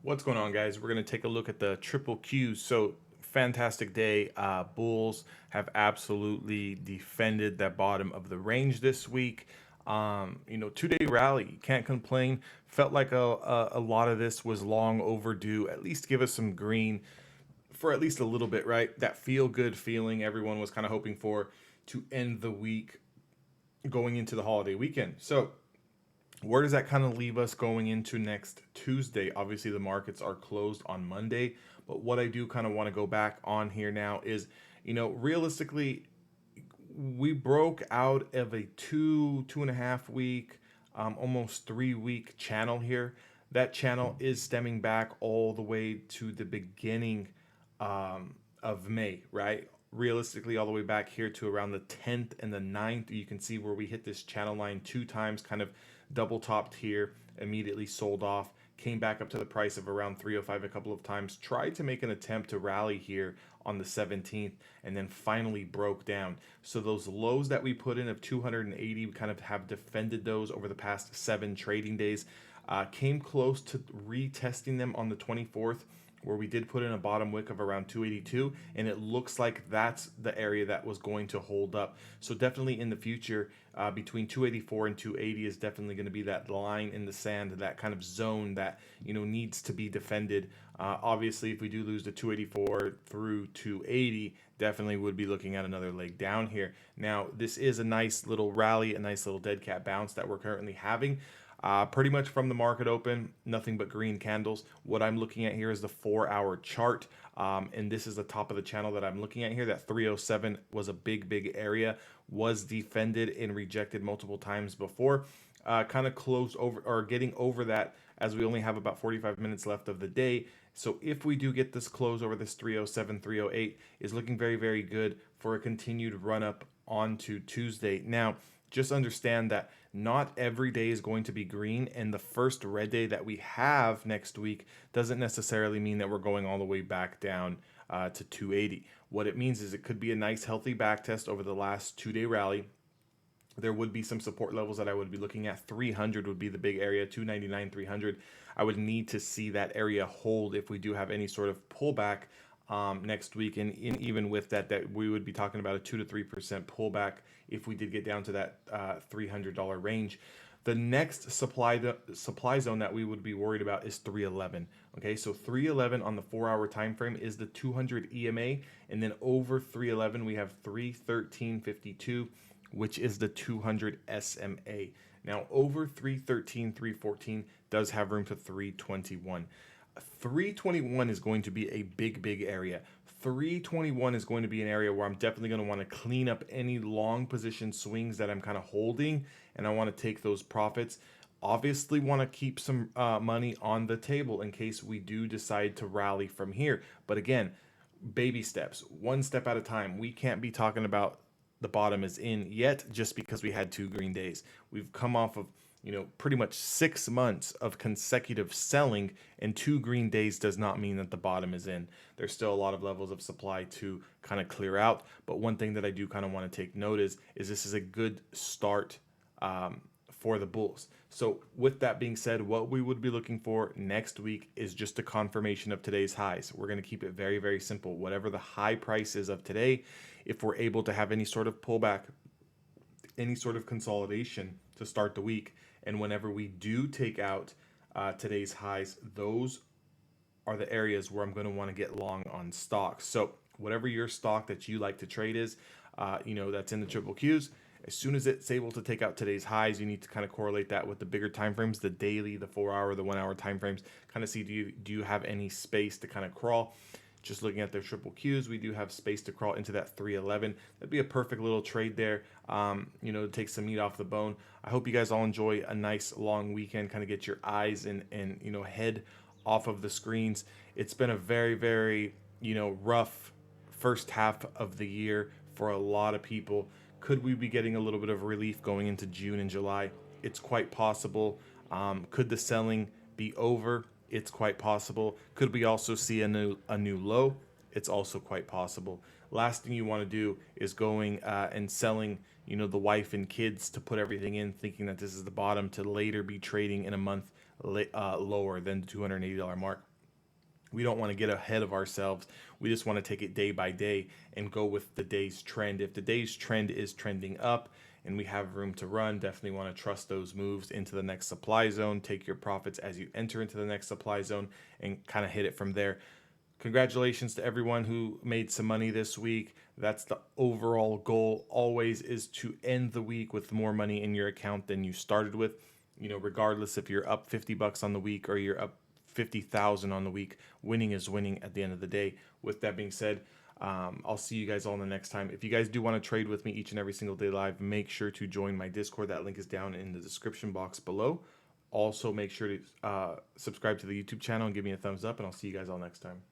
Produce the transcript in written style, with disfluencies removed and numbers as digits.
What's going on, guys? We're going to take a look at the triple Qs. So, fantastic day. Bulls have absolutely defended that bottom of the range this week. 2 day rally. Can't complain. Felt like a lot of this was long overdue. At least give us some green for at least a little bit, right? That feel good feeling everyone was kind of hoping for to end the week going into the holiday weekend. So, where does that kind of leave us going into next Tuesday? Obviously, the markets are closed on Monday, but what I do kind of want to go back on here now is, realistically, we broke out of a 2.5 week, almost 3 week channel here. That channel is stemming back all the way to the beginning of May, right? Realistically, all the way back here to around the 10th and the 9th, you can see where we hit this channel line 2 times, kind of double topped here, immediately sold off, came back up to the price of around 305 a couple of times, tried to make an attempt to rally here on the 17th, and then finally broke down. So those lows that we put in of 280, we kind of have defended those over the past 7 trading days. Came close to retesting them on the 24th, where we did put in a bottom wick of around 282, and it looks like that's the area that was going to hold up. So definitely in the future, between 284 and 280 is definitely going to be that line in the sand, that kind of zone that needs to be defended. Obviously, if we do lose the 284 through 280, definitely would be looking at another leg down here. Now, this is a nice little rally, a nice little dead cat bounce that we're currently having. Pretty much from the market open, nothing but green candles. What I'm looking at here is the 4 hour chart. And this is the top of the channel that I'm looking at here. That 307 was a big area, was defended and rejected multiple times before. Kind of close over or getting over that as we only have about 45 minutes left of the day. So if we do get this close over this 307, 308 is looking very good for a continued run up onto Tuesday. Now, just understand that not every day is going to be green, and the first red day that we have next week doesn't necessarily mean that we're going all the way back down to 280. What it means is it could be a nice healthy back test over the last 2 day rally. There would be some support levels that I would be looking at. 300 would be the big area, 299, 300. I would need to see that area hold if we do have any sort of pullback next week. And even with that we would be talking about a 2 to 3% pullback if we did get down to that $300 range. The next supply zone that we would be worried about is 311. Okay, so 311 on the 4 hour time frame is the 200 EMA, and then over 311 we have 313.52, which is the 200 SMA. Now over 313, 314 does have room to 321. 321 is going to be a big area. 321 is going to be an area where I'm definitely going to want to clean up any long position swings that I'm kind of holding, and I want to take those profits. Obviously want to keep some money on the table in case we do decide to rally from here. But again, baby steps, one step at a time. We can't be talking about the bottom is in yet just because we had 2 green days. We've come off of pretty much 6 months of consecutive selling, and 2 green days does not mean that the bottom is in. There's still a lot of levels of supply to kind of clear out. But one thing that I do kind of want to take note is this is a good start for the bulls. So with that being said, what we would be looking for next week is just a confirmation of today's highs. We're going to keep it very simple. Whatever the high price is of today, if we're able to have any sort of pullback, any sort of consolidation to start the week, and whenever we do take out today's highs, those are the areas where I'm going to want to get long on stocks. So whatever your stock that you like to trade is, that's in the triple Qs. As soon as it's able to take out today's highs, you need to kind of correlate that with the bigger time frames, the daily, the 4 hour, the 1 hour time frames. Kind of see do you have any space to kind of crawl. Just looking at their triple Qs, we do have space to crawl into that 311. That'd be a perfect little trade there, to take some meat off the bone. I hope you guys all enjoy a nice long weekend, kind of get your eyes and head off of the screens. It's been a very rough first half of the year for a lot of people. Could we be getting a little bit of relief going into June and July? It's quite possible. Could the selling be over? It's quite possible. Could we also see a new low? It's also quite possible. Last thing you want to do is going and selling, the wife and kids to put everything in, thinking that this is the bottom, to later be trading in a month lower than the $280 mark. We don't want to get ahead of ourselves. We just want to take it day by day and go with the day's trend. If the day's trend is trending up and we have room to run, definitely want to trust those moves into the next supply zone. Take your profits as you enter into the next supply zone and kind of hit it from there. Congratulations to everyone who made some money this week. That's the overall goal always, is to end the week with more money in your account than you started with. Regardless if you're up 50 bucks on the week or you're up 50,000 on the week, winning is winning at the end of the day. With that being said, I'll see you guys all the next time. If you guys do want to trade with me each and every single day live, make sure to join my Discord. That link is down in the description box below. Also, make sure to subscribe to the YouTube channel and give me a thumbs up, and I'll see you guys all next time.